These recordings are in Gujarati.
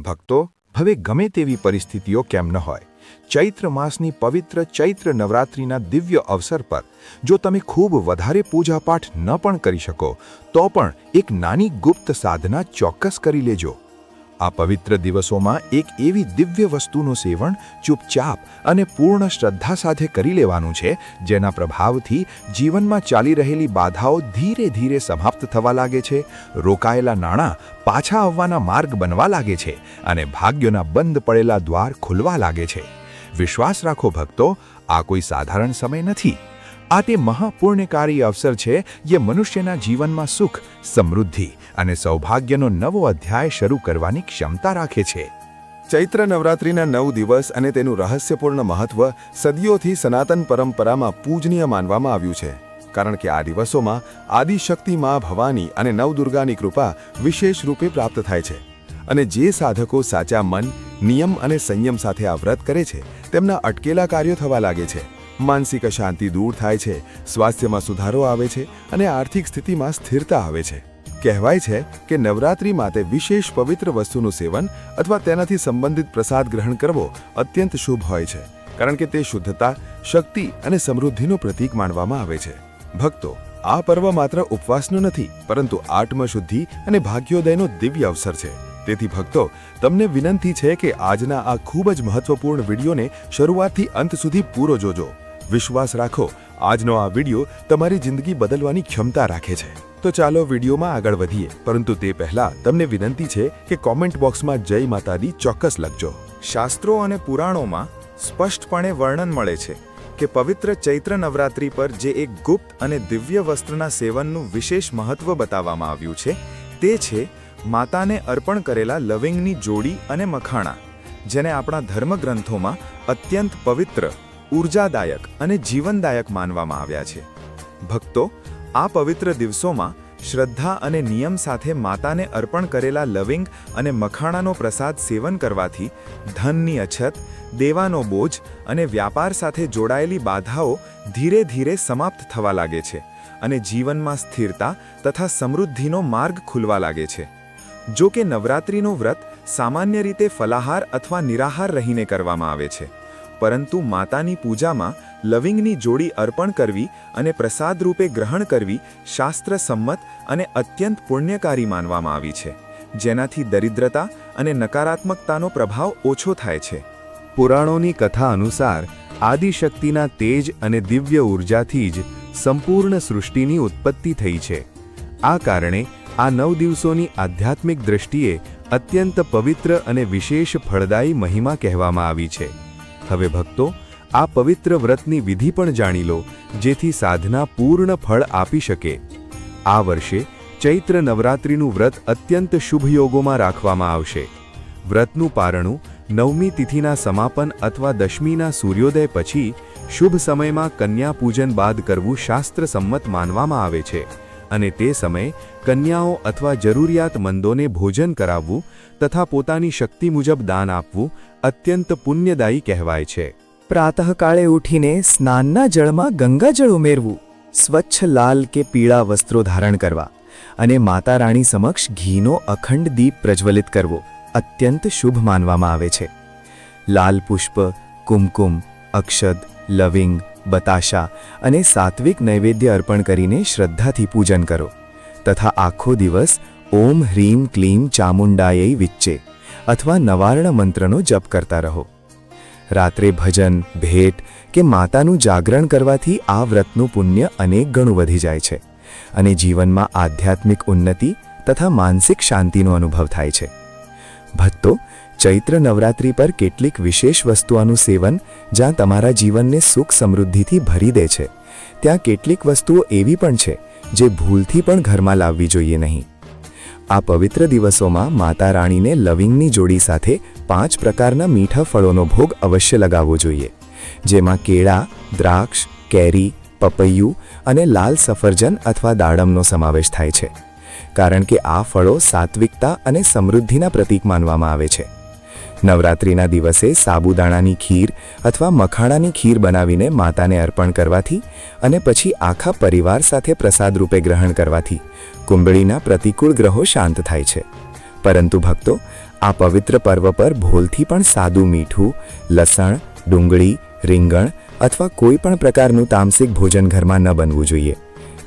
ભક્તો, હવે ગમે તેવી પરિસ્થિતિઓ કેમ ન હોય, ચૈત્ર માસની પવિત્ર ચૈત્ર નવરાત્રિના દિવ્ય અવસર પર જો તમે ખૂબ વધારે પૂજાપાઠ ન પણ કરી શકો તો પણ એક નાની ગુપ્ત સાધના ચોક્કસ કરી લેજો। આ પવિત્ર દિવસોમાં એક એવી દિવ્ય વસ્તુનું સેવન ચૂપચાપ અને પૂર્ણ શ્રદ્ધા સાથે કરી લેવાનું છે જેના પ્રભાવથી જીવનમાં ચાલી રહેલી બાધાઓ ધીરે ધીરે સમાપ્ત થવા લાગે છે, રોકાયેલા નાણાં પાછા આવવાના માર્ગ બનવા લાગે છે અને ભાગ્યના બંધ પડેલા દ્વાર ખુલવા લાગે છે। વિશ્વાસ રાખો ભક્તો, આ કોઈ સાધારણ સમય નથી। આ તે મહાપુણ્યકારી અવસર છે જે મનુષ્યના જીવનમાં સુખ, સમૃદ્ધિ અને સૌભાગ્યનો નવો અધ્યાય શરૂ કરવાની ક્ષમતા રાખે છે। ચૈત્ર નવરાત્રિના 9 દિવસ અને તેનું રહસ્યપૂર્ણ મહત્વ સદીઓથી સનાતન પરંપરામાં પૂજનીય માનવામાં આવ્યું છે, કારણ કે આ દિવસોમાં આદિશક્તિ મા ભવાની અને નવદુર્ગાની કૃપા વિશેષ રૂપે પ્રાપ્ત થાય છે અને જે સાધકો સાચા મન, નિયમ અને સંયમ સાથે આ વ્રત કરે છે તેમના અટકેલા કાર્યો થવા લાગે છે, માનસિક અશાંતિ દૂર થાય છે, સ્વાસ્થ્યમાં સુધારો આવે છે અને આર્થિક સ્થિતિમાં સ્થિરતા આવે છે। કહેવાય છે કે નવરાત્રિ માટે વિશેષ પવિત્ર વસ્તુનું સેવન અથવા તેનાથી સંબંધિત પ્રસાદ ગ્રહણ કરવો અત્યંત શુભ હોય છે, કારણ કે તે શુદ્ધતા, શક્તિ અને સમૃદ્ધિનું પ્રતીક માનવામાં આવે છે। ભક્તો, આ પર્વ માત્ર ઉપવાસનો નથી, પરંતુ આત્મશુદ્ધિ અને ભાગ્યોદયનો દિવ્ય અવસર છે। તેથી ભક્તો, તમને વિનંતી છે કે આજના આ ખૂબ જ મહત્વપૂર્ણ વિડીયોને શરૂઆતથી અંત સુધી પૂરો જોજો। વિશ્વાસ રાખો, આજનો આ વિડીયો તમારી જિંદગી બદલવાની ક્ષમતા રાખે છે। તો ચાલો વિડીયોમાં આગળ વધીએ, પરંતુ તે પહેલા તમને વિનંતી છે કે કોમેન્ટ બોક્સમાં જય માતાદી ચોક્કસ લખજો। શાસ્ત્રો અને પુરાણોમાં સ્પષ્ટપણે વર્ણન મળે છે કે પવિત્ર ચૈત્ર નવરાત્રિ પર જે એક ગુપ્ત અને દિવ્ય વસ્ત્રના સેવનનું વિશેષ મહત્વ બતાવવામાં આવ્યું છે તે છે માતાને અર્પણ કરેલા લવિંગની જોડી અને મખાણા, જેને આપણા ધર્મગ્રંથોમાં અત્યંત પવિત્ર, ઉર્જાદાયક અને જીવનદાયક માનવામાં આવ્યા છે। ભક્તો, આ પવિત્ર દિવસોમાં શ્રદ્ધા અને નિયમ સાથે માતાને અર્પણ કરેલા લવિંગ અને મખાણાનો પ્રસાદ સેવન કરવાથી ધનની અછત, દેવાનો બોજ અને વ્યાપાર સાથે જોડાયેલી બાધાઓ ધીરે ધીરે સમાપ્ત થવા લાગે છે અને જીવનમાં સ્થિરતા તથા સમૃદ્ધિનો માર્ગ ખુલવા લાગે છે। જો કે નવરાત્રિનું વ્રત સામાન્ય રીતે ફલાહાર અથવા નિરાહાર રહીને કરવામાં આવે છે, પરંતુ માતાની પૂજામાં લવિંગની જોડી અર્પણ કરવી અને પ્રસાદ રૂપે ગ્રહણ કરવી શાસ્ત્ર સંમત અને અત્યંત પુણ્યકારી માનવામાં આવી છે, જેનાથી દરિદ્રતા અને નકારાત્મકતાનો પ્રભાવ ઓછો થાય છે। પુરાણોની કથા અનુસાર આદિશક્તિના તેજ અને દિવ્ય ઉર્જાથી જ સંપૂર્ણ સૃષ્ટિની ઉત્પત્તિ થઈ છે। આ કારણે આ 9 દિવસોની આધ્યાત્મિક દૃષ્ટિએ અત્યંત પવિત્ર અને વિશેષ ફળદાયી મહિમા કહેવામાં આવી છે। હવે ભક્તો, આ પવિત્ર વ્રતની વિધિ પણ જાણી લો, જેથી સાધના પૂર્ણ ફળ આપી શકે। આ વર્ષે ચૈત્ર નવરાત્રિનું વ્રત અત્યંત શુભ યોગોમાં રાખવામાં આવશે। વ્રતનું પારણું 9મી તિથિના સમાપન અથવા 10મીના સૂર્યોદય પછી શુભ સમયમાં કન્યા પૂજન બાદ કરવું શાસ્ત્ર સંમત માનવામાં આવે છે અને તે સમયે કન્યાઓ અથવા જરૂરિયાતમંદોને ભોજન કરાવવું તથા પોતાની શક્તિ મુજબ દાન આપવું અત્યંત પુણ્યદાયી કહેવાય છે। પ્રાતઃકાળે ઉઠીને સ્નાનના જળમાં ગંગાજળ ઉમેરવું, સ્વચ્છ લાલ કે પીળા વસ્ત્રો ધારણ કરવા અને માતા રાણી સમક્ષ ઘીનો અખંડ દીપ પ્રજ્વલિત કરવો અત્યંત શુભ માનવામાં આવે છે। લાલ પુષ્પ, કુમકુમ, અક્ષત, લવિંગ, बताशा અને સાત્વિક નૈવેદ્ય અર્પણ કરીને શ્રદ્ધાથી પૂજન કરો તથા આખો દિવસ ઓમ હ્રીમ ક્લીમ ચામુંડાयै વિચ્ચે અથવા નવાર્ણ મંત્રનો જપ કરતા રહો। રાત્રે ભજન, ભેટ કે માતાનું જાગરણ કરવાથી આ વ્રતનું પુણ્ય અનેક ગણું વધી જાય છે અને જીવનમાં આધ્યાત્મિક ઉન્નતિ તથા માનસિક શાંતિનો અનુભવ થાય છે। ભક્તો, ચૈત્ર નવરાત્રિ પર કેટલીક વિશેષ વસ્તુઓનું સેવન જ્યાં તમારા જીવનને સુખ સમૃદ્ધિથી ભરી દે છે, ત્યાં કેટલીક વસ્તુઓ એવી પણ છે જે ભૂલથી પણ ઘરમાં લાવવી જોઈએ નહીં। આ પવિત્ર દિવસોમાં માતા રાણીને લવિંગની જોડી સાથે 5 પ્રકારના મીઠા ફળોનો ભોગ અવશ્ય લગાવવો જોઈએ, જેમાં કેળા, દ્રાક્ષ, કેરી, પપૈયું અને લાલ સફરજન અથવા દાડમનો સમાવેશ થાય છે, કારણ કે આ ફળો સાત્વિકતા અને સમૃદ્ધિના પ્રતીક માનવામાં આવે છે। નવરાત્રિના દિવસે સાબુદાણાની ખીર અથવા મખાણાની ખીર બનાવીને માતાને અર્પણ કરવાથી અને પછી આખા પરિવાર સાથે પ્રસાદ રૂપે ગ્રહણ કરવાથી કુંડળીના પ્રતિકૂળ ગ્રહો શાંત થાય છે। પરંતુ ભક્તો, આ પવિત્ર પર્વ પર ભૂલથી પણ સાદું મીઠું, લસણ, ડુંગળી, રીંગણ અથવા કોઈ પણ પ્રકારનું તામસિક ભોજન ઘરમાં ન બનવું જોઈએ,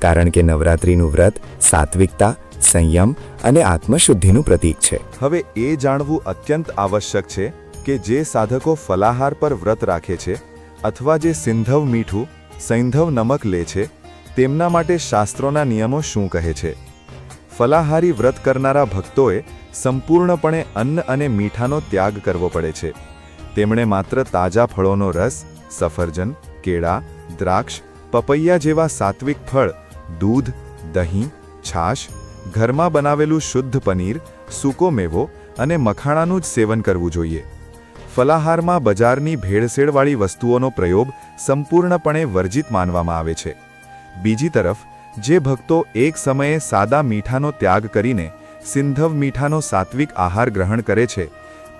કારણ કે નવરાત્રિનું વ્રત સાત્વિકતા, સંયમ અને આત્મશુદ્ધિનું પ્રતીક છે. હવે એ જાણવું અત્યંત આવશ્યક છે કે જે સાધકો ફલાહાર પર વ્રત રાખે છે અથવા જે સિંધવ મીઠું, સૈંધવ નમક લે છે, તેમના માટે શાસ્ત્રોના નિયમો શું કહે છે. ફલાહારી વ્રત કરનારા ભક્તોએ સંપૂર્ણપણે અન્ન અને મીઠાનો ત્યાગ કરવો પડે છે. તેમણે માત્ર તાજા ફળોનો રસ, સફરજન, કેળા, દ્રાક્ષ, પપૈયા જેવા સાત્વિક ફળ, દૂધ, દહીં, છાશ, ઘરમાં બનાવેલું શુદ્ધ પનીર, સૂકો મેવો અને મખાણાનું જ સેવન કરવું જોઈએ. ફલાહારમાં બજારની ભેળસેળવાળી વસ્તુઓનો પ્રયોગ સંપૂર્ણપણે વર્જિત માનવામાં આવે છે. બીજી તરફ જે ભક્તો એક સમયે સાદા મીઠાનો ત્યાગ કરીને સિંધવ મીઠાનો સાત્વિક આહાર ગ્રહણ કરે છે,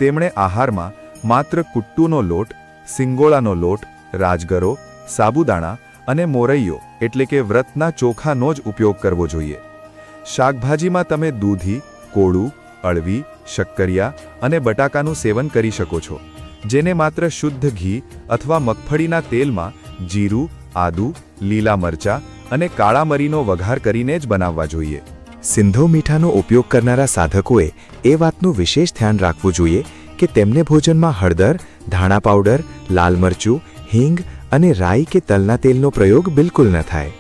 તેમણે આહારમાં માત્ર કુટ્ટુનો લોટ, સિંગોળાનો લોટ, રાજગરો, સાબુદાણા અને મોરૈયો એટલે કે વ્રતના ચોખાનો જ ઉપયોગ કરવો જોઈએ. શાકભાજીમાં તમે દૂધી, કોળું, અળવી, શક્કરિયા અને બટાકાનું સેવન કરી શકો છો, જેને માત્ર શુદ્ધ ઘી અથવા મગફળીના તેલમાં જીરું, આદુ, લીલા મરચાં અને કાળા મરીનો વઘાર કરીને જ બનાવવા જોઈએ. સિંધવ મીઠાનો ઉપયોગ કરનારા સાધકોએ એ વાતનું વિશેષ ધ્યાન રાખવું જોઈએ કે તેમને ભોજનમાં હળદર, ધાણા પાવડર, લાલ મરચું, હિંગ અને રાઈ કે તલના તેલનો પ્રયોગ બિલકુલ ન થાય.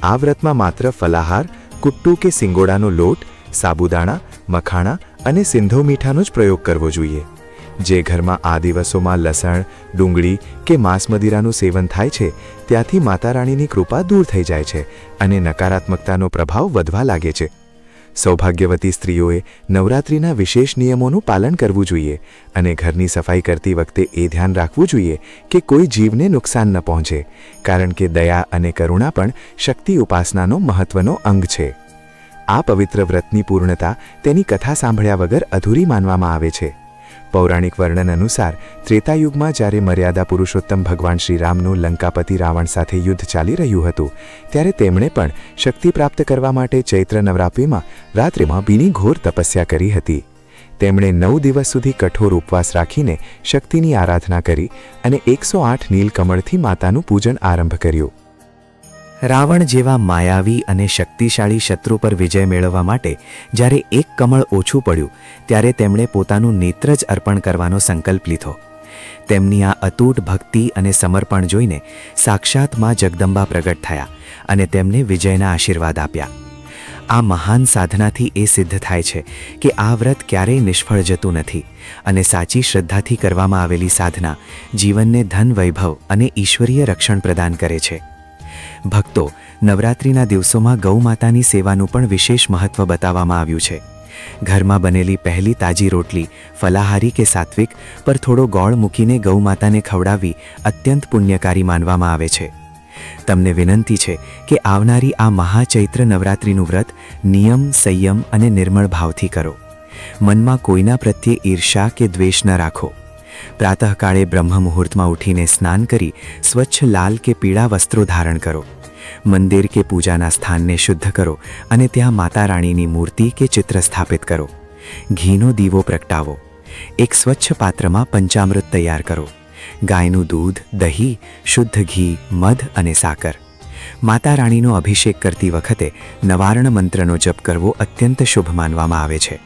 આ વ્રતમાં માત્ર ફલાહાર, કુટ્ટુ કે સિંગોડાનો લોટ, સાબુદાણા, મખાણા અને સિંધવ મીઠાનો જ પ્રયોગ કરવો જોઈએ. જે ઘરમાં આ દિવસોમાં લસણ, ડુંગળી કે માંસ મદિરાનું સેવન થાય છે, ત્યાંથી માતા રાણીની કૃપા દૂર થઈ જાય છે અને નકારાત્મકતાનો પ્રભાવ વધવા લાગે છે. સૌભાગ્યવતી સ્ત્રીઓએ નવરાત્રિના વિશેષ નિયમોનું પાલન કરવું જોઈએ અને ઘરની સફાઈ કરતી વખતે એ ધ્યાન રાખવું જોઈએ કે કોઈ જીવને નુકસાન ન પહોંચે, કારણ કે દયા અને કરુણા પણ શક્તિ ઉપાસનાનો મહત્વનો અંગ છે. આ પવિત્ર વ્રતની પૂર્ણતા તેની કથા સાંભળ્યા વગર અધૂરી માનવામાં આવે છે. પૌરાણિક વર્ણન અનુસાર ત્રેતાયુગમાં જ્યારે મર્યાદા પુરુષોત્તમ ભગવાન શ્રીરામનું લંકાપતિ રાવણ સાથે યુદ્ધ ચાલી રહ્યું હતું, ત્યારે તેમણે પણ શક્તિ પ્રાપ્ત કરવા માટે ચૈત્ર નવરાત્રિમાં રાત્રિમાં બીની ઘોર તપસ્યા કરી હતી. તેમણે 9 દિવસ સુધી કઠોર ઉપવાસ રાખીને શક્તિની આરાધના કરી અને 108 નીલકમળથી માતાનું પૂજન આરંભ કર્યું. રાવણ જેવા માયાવી અને શક્તિશાળી શત્રુ પર વિજય મેળવવા માટે જ્યારે એક કમળ ઓછું પડ્યું, ત્યારે તેમણે પોતાનું નેત્ર જ અર્પણ કરવાનો સંકલ્પ લીધો. તેમની આ અતૂટ ભક્તિ અને સમર્પણ જોઈને સાક્ષાત માં જગદંબા પ્રગટ થયા અને તેમને વિજયના આશીર્વાદ આપ્યા. આ મહાન સાધનાથી એ સિદ્ધ થાય છે કે આ વ્રત ક્યારેય નિષ્ફળ જતું નથી અને સાચી શ્રદ્ધાથી કરવામાં આવેલી સાધના જીવનને ધન, વૈભવ અને ઈશ્વરીય રક્ષણ પ્રદાન કરે છે. ભક્તો, નવરાત્રિના દિવસોમાં ગૌ માતાની સેવાનું પણ વિશેષ મહત્વ બતાવવામાં આવ્યું છે. ઘરમાં બનેલી પહેલી તાજી રોટલી, ફલાહારી કે સાત્વિક, પર થોડો ગોળ મૂકીને ગૌ માતાને ખવડાવવી અત્યંત પુણ્યકારી માનવામાં આવે છે. તમને વિનંતી છે કે આવનારી આ મહાચૈત્ર નવરાત્રિનું વ્રત નિયમ, સંયમ અને નિર્મળ ભાવથી કરો. મનમાં કોઈના પ્રત્યે ઈર્ષા કે દ્વેષ ન રાખો. પ્રાતઃકાળે બ્રહ્મ મુહૂર્તમાં ઉઠીને સ્નાન કરી સ્વચ્છ લાલ કે પીળા વસ્ત્રો ધારણ કરો. મંદિર કે પૂજાના સ્થાનને શુદ્ધ કરો અને ત્યાં માતા રાણીની મૂર્તિ કે ચિત્ર સ્થાપિત કરો. ઘીનો દીવો પ્રગટાવો. એક સ્વચ્છ પાત્રમાં પંચામૃત તૈયાર કરો. ગાયનું દૂધ, દહીં, શુદ્ધ ઘી, મધ અને સાકર. માતા રાણીનો અભિષેક કરતી વખતે નવાર્ણ મંત્રનો જપ કરવો અત્યંત શુભ માનવામાં આવે છે.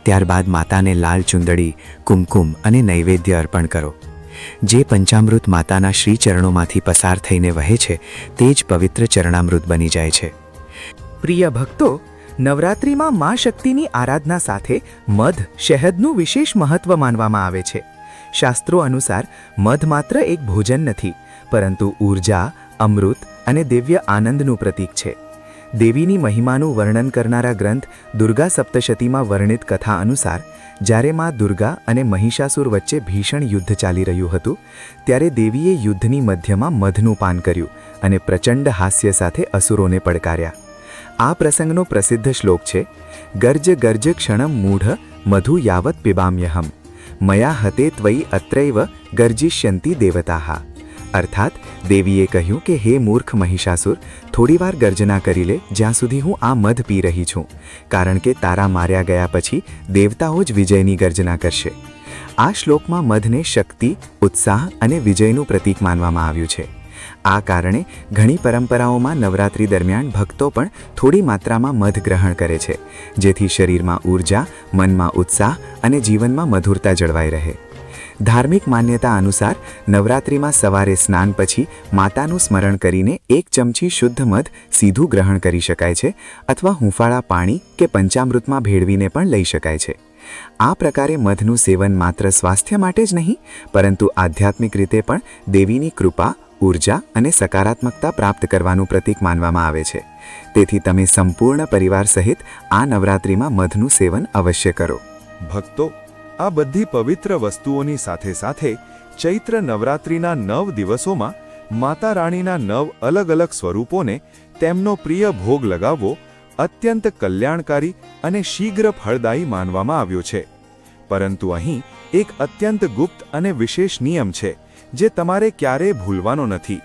ત્યારબાદ માતાને લાલ ચુંદડી, કુમકુમ અને નૈવેદ્ય અર્પણ કરો. જે પંચામૃત માતાના શ્રી ચરણોમાંથી પસાર થઈને વહે છે તે જ પવિત્ર ચરણામૃત બની જાય છે. પ્રિય ભક્તો, નવરાત્રિમાં મા શક્તિની આરાધના સાથે મધ, શહેદનું વિશેષ મહત્વ માનવામાં આવે છે. શાસ્ત્રો અનુસાર મધ માત્ર એક ભોજન નથી, પરંતુ ઊર્જા, અમૃત અને દિવ્ય આનંદનું પ્રતીક છે. દેવીની મહિમાનું વર્ણન કરનારા ગ્રંથ દુર્ગા સપ્તશતીમાં વર્ણિત કથા અનુસાર જ્યારે માં દુર્ગા અને મહિષાસુર વચ્ચે ભીષણ યુદ્ધ ચાલી રહ્યું હતું, ત્યારે દેવીએ યુદ્ધની મધ્યમાં મધનું પાન કર્યું અને પ્રચંડ હાસ્ય સાથે અસુરોને પડકાર્યા. આ પ્રસંગનો પ્રસિદ્ધ શ્લોક છે, ગર્જ ગર્જ ક્ષણમ મૂઢ મધુ યાવત પિબામ્યહમ મયા હતે ત્વયી અત્રૈવ ગર્જિષ્યંતિ દેવતાઃ. અર્થાત દેવીએ કહ્યું કે હે મૂર્ખ મહિષાસુર, થોડીવાર ગર્જના કરી લે જ્યાં સુધી હું આ મધ પી રહી છું, કારણ કે તારા માર્યા ગયા પછી દેવતાઓ જ વિજયની ગર્જના કરશે. આ શ્લોકમાં મધને શક્તિ, ઉત્સાહ અને વિજયનું પ્રતીક માનવામાં આવ્યું છે. આ કારણે ઘણી પરંપરાઓમાં નવરાત્રિ દરમિયાન ભક્તો પણ થોડી માત્રામાં મધ ગ્રહણ કરે છે, જેથી શરીરમાં ઊર્જા, મનમાં ઉત્સાહ અને જીવનમાં મધુરતા જળવાઈ રહે. ધાર્મિક માન્યતા અનુસાર નવરાત્રિમાં સવારે સ્નાન પછી માતાનું સ્મરણ કરીને 1 ચમચી શુદ્ધ મધ સીધું ગ્રહણ કરી શકાય છે અથવા હૂંફાળા પાણી કે પંચામૃતમાં ભેળવીને પણ લઈ શકાય છે. આ પ્રકારે મધનું સેવન માત્ર સ્વાસ્થ્ય માટે જ નહીં, પરંતુ આધ્યાત્મિક રીતે પણ દેવીની કૃપા, ઊર્જા અને સકારાત્મકતા પ્રાપ્ત કરવાનું પ્રતીક માનવામાં આવે છે. તેથી તમે સંપૂર્ણ પરિવાર સહિત આ નવરાત્રિમાં મધનું સેવન અવશ્ય કરો. ભક્તો, આ બધી પવિત્ર વસ્તુઓની સાથે સાથે ચૈત્ર નવરાત્રિના 9 દિવસોમાં માતા રાણીના 9 અલગ અલગ સ્વરૂપોને તેમનો પ્રિય ભોગ લગાવવો અત્યંત કલ્યાણકારી અને શીઘ્ર ફળદાયી માનવામાં આવ્યો છે. પરંતુ અહીં એક અત્યંત ગુપ્ત અને વિશેષ નિયમ છે જે તમારે ક્યારેય ભૂલવાનો નથી.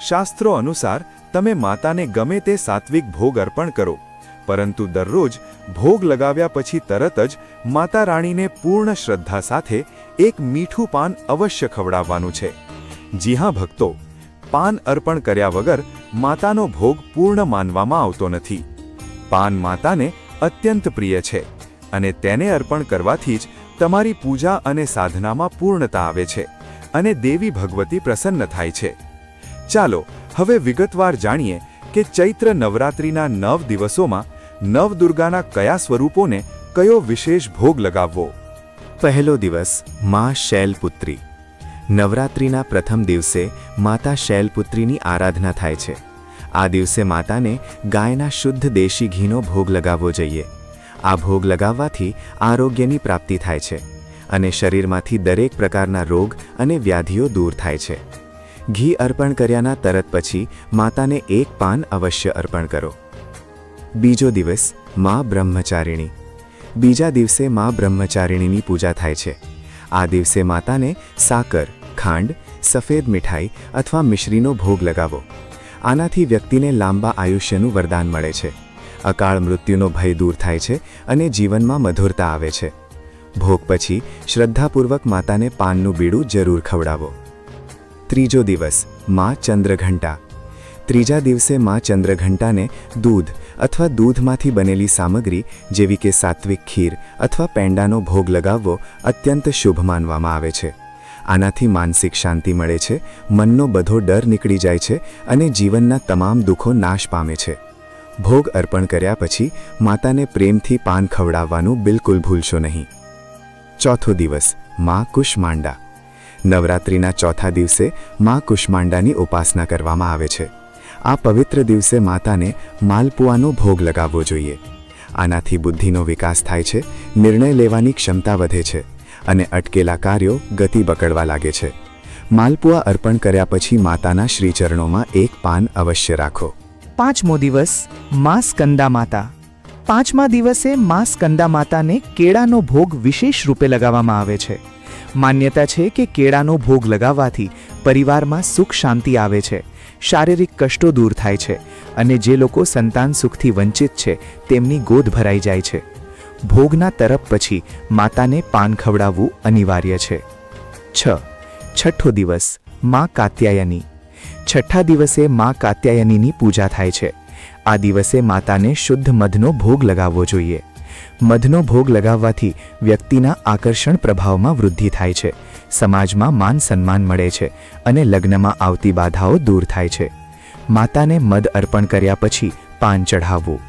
શાસ્ત્રો અનુસાર તમે માતાને ગમે તે સાત્વિક ભોગ અર્પણ કરો, પરંતુ દરરોજ ભોગ લગાવ્યા પછી તરત જ માતા રાણીને પૂર્ણ શ્રદ્ધા સાથે એક મીઠું પાન અવશ્ય ખવડાવવાનું છે. જી હા ભક્તો, પાન અર્પણ કર્યા વગર માતાનો ભોગ પૂર્ણ માનવામાં આવતો નથી. પાન માતાને અત્યંત પ્રિય છે અને તેને અર્પણ કરવાથી જ તમારી પૂજા અને સાધનામાં પૂર્ણતા આવે છે અને દેવી ભગવતી પ્રસન્ન થાય છે. ચાલો હવે વિગતવાર જાણીએ કે ચૈત્ર નવરાત્રિના 9 દિવસોમાં નવદુર્ગાના કયા સ્વરૂપોને કયો વિશેષ ભોગ લગાવવો. પહેલો દિવસ મા શૈલપુત્રી. નવરાત્રિના પ્રથમ દિવસે માતા શૈલપુત્રીની આરાધના થાય છે. આ દિવસે માતાને ગાયના શુદ્ધ દેશી ઘીનો ભોગ લગાવવો જોઈએ. આ ભોગ લગાવવાથી આરોગ્યની પ્રાપ્તિ થાય છે અને શરીરમાંથી દરેક પ્રકારના રોગ અને વ્યાધિઓ દૂર થાય છે. ઘી અર્પણ કર્યાના તરત પછી માતાને 1 પાન અવશ્ય અર્પણ કરો. બીજો દિવસ મા બ્રહ્મચારિણી. બીજા દિવસે મા બ્રહ્મચારિણીની પૂજા થાય છે. આ દિવસે માતાને સાકર, ખાંડ, સફેદ મીઠાઈ અથવા મિશ્રીનો ભોગ લગાવો. આનાથી વ્યક્તિને લાંબા આયુષ્યનું વરદાન મળે છે, અકાળ મૃત્યુનો ભય દૂર થાય છે અને જીવનમાં મધુરતા આવે છે. ભોગ પછી શ્રદ્ધાપૂર્વક માતાને પાનનું બીડું જરૂર ખવડાવો. ત્રીજો દિવસ મા ચંદ્રઘંટા. ત્રીજા દિવસે મા ચંદ્રઘંટાને દૂધ અથવા દૂધમાંથી બનેલી સામગ્રી જેવી કે સાત્વિક ખીર અથવા પેંડાનો ભોગ લગાવવો અત્યંત શુભ માનવામાં આવે છે. આનાથી માનસિક શાંતિ મળે છે, મનનો બધો ડર નીકળી જાય છે અને જીવનના તમામ દુઃખો નાશ પામે છે. ભોગ અર્પણ કર્યા પછી માતાને પ્રેમથી પાન ખવડાવવાનું બિલકુલ ભૂલશો નહીં. ચોથો દિવસ મા કુષ્માંડા. નવરાત્રિના ચોથા દિવસે મા કુષ્માંડાની ઉપાસના કરવામાં આવે છે. આ પવિત્ર દિવસે માતાને માલપુઆનો ભોગ લગાવવો જોઈએ. આનાથી બુદ્ધિનો વિકાસ થાય છે, નિર્ણય લેવાની ક્ષમતા વધે છે અને અટકેલા કાર્યો ગતિ પકડવા લાગે છે. માલપુઆ અર્પણ કર્યા પછી માતાના શ્રીચરણોમાં 1 પાન અવશ્ય રાખો. પાંચમો દિવસ મા સ્કંદા માતા. પાંચમા દિવસે મા સ્કંદા માતાને કેળાનો ભોગ વિશેષ રૂપે લગાવવામાં આવે છે. માન્યતા છે કે કેળાનો ભોગ લગાવવાથી પરિવારમાં સુખ શાંતિ આવે છે, શારીરિક કષ્ટો દૂર થાય છે અને જે લોકો સંતાન સુખથી વંચિત છે તેમની ગોદ ભરાઈ જાય છે. ભોગના તરફ પછી માતાને પાન ખવડાવવું અનિવાર્ય છે. છઠ્ઠો દિવસ મા કાત્યાયની. છઠ્ઠા દિવસે મા કાત્યાયનીની પૂજા થાય છે. આ દિવસે માતાને શુદ્ધ મધનો ભોગ લગાવવો જોઈએ. મધનો ભોગ લગાવવાથી વ્યક્તિના આકર્ષણ પ્રભાવમાં વૃદ્ધિ થાય છે, સમાજમાં માન સન્માન મળે છે અને લગ્નમાં આવતી બાધાઓ દૂર થાય છે. માતાને મધ અર્પણ કર્યા પછી પાન ચઢાવવું.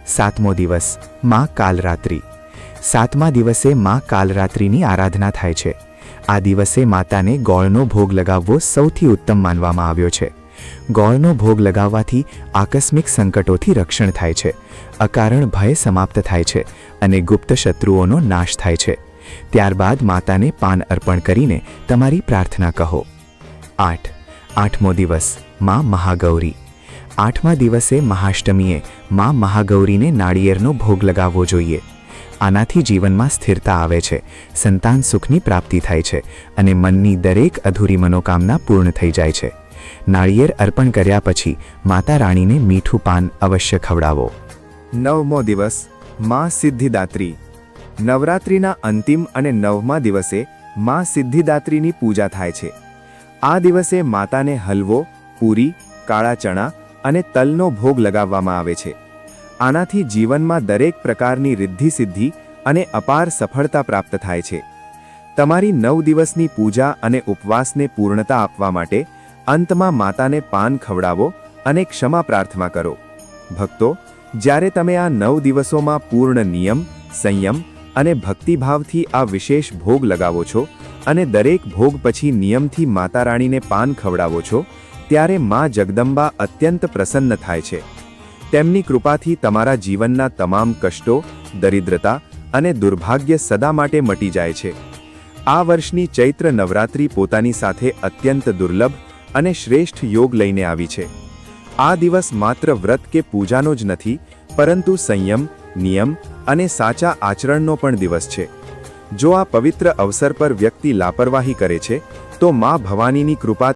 સાતમો દિવસ મા કાલરાત્રિ. સાતમા દિવસે મા કાલરાત્રિની આરાધના થાય છે. આ દિવસે માતાને ગોળનો ભોગ લગાવવો સૌથી ઉત્તમ માનવામાં આવ્યો છે. ગોળનો ભોગ લગાવવાથી આકસ્મિક સંકટોથી રક્ષણ થાય છે, અકારણ ભય સમાપ્ત થાય છે અને ગુપ્ત શત્રુઓનો નાશ થાય છે. ત્યારબાદ માતાને પાન અર્પણ કરીને તમારી પ્રાર્થના કહો. આઠમો દિવસ મા મહાગૌરી. આઠમા દિવસે મહાષ્ટમીએ મા મહાગૌરીને નાળિયેરનો ભોગ લગાવવો જોઈએ. આનાથી જીવનમાં સ્થિરતા આવે છે, સંતાન સુખની પ્રાપ્તિ થાય છે અને મનની દરેક અધૂરી મનોકામના પૂર્ણ થઈ જાય છે. નાળિયેર અર્પણ કર્યા પછી માતા રાણીને મીઠું પાન અવશ્ય ખવડાવો. 9મો દિવસ માં સિદ્ધિદાત્રી. નવરાત્રિના અંતિમ અને 9મા દિવસે માં સિદ્ધિદાત્રીની પૂજા થાય છે. આ દિવસે માતાને હલવો, પૂરી, કાળા ચણા અને તલનો ભોગ લગાવવામાં આવે છે. આનાથી જીવનમાં દરેક પ્રકારની રિદ્ધિ સિદ્ધિ અને અપાર સફળતા પ્રાપ્ત થાય છે. તમારી 9 દિવસની પૂજા અને ઉપવાસને પૂર્ણતા આપવા માટે અંતમાં માતાને પાન ખવડાવો અને ક્ષમા પ્રાર્થના કરો. ભક્તો, જ્યારે તમે આ 9 દિવસોમાં પૂર્ણ નિયમ, સંયમ અને ભક્તિભાવથી આ વિશેષ ભોગ લગાવો છો અને દરેક ભોગ પછી નિયમથી માતા રાણીને પાન ખવડાવો છો, ત્યારે માં જગદંબા અત્યંત પ્રસન્ન થાય છે. તેમની કૃપાથી તમારા જીવનના તમામ કષ્ટો, દરિદ્રતા અને દુર્ભાગ્ય સદા માટે મટી જાય છે. આ વર્ષની ચૈત્ર નવરાત્રિ પોતાની સાથે અત્યંત દુર્લભ અને શ્રેષ્ઠ યોગ લઈને આવી છે. આ દિવસ માત્ર વ્રત કે પૂજાનો જ નથી, પરંતુ સંયમ, નિયમ અને સાચા આચરણનો પણ દિવસ છે. જો આ પવિત્ર અવસર પર વ્યક્તિ લાપરવાહી કરે છે, તો માં ભવાનીની કૃપા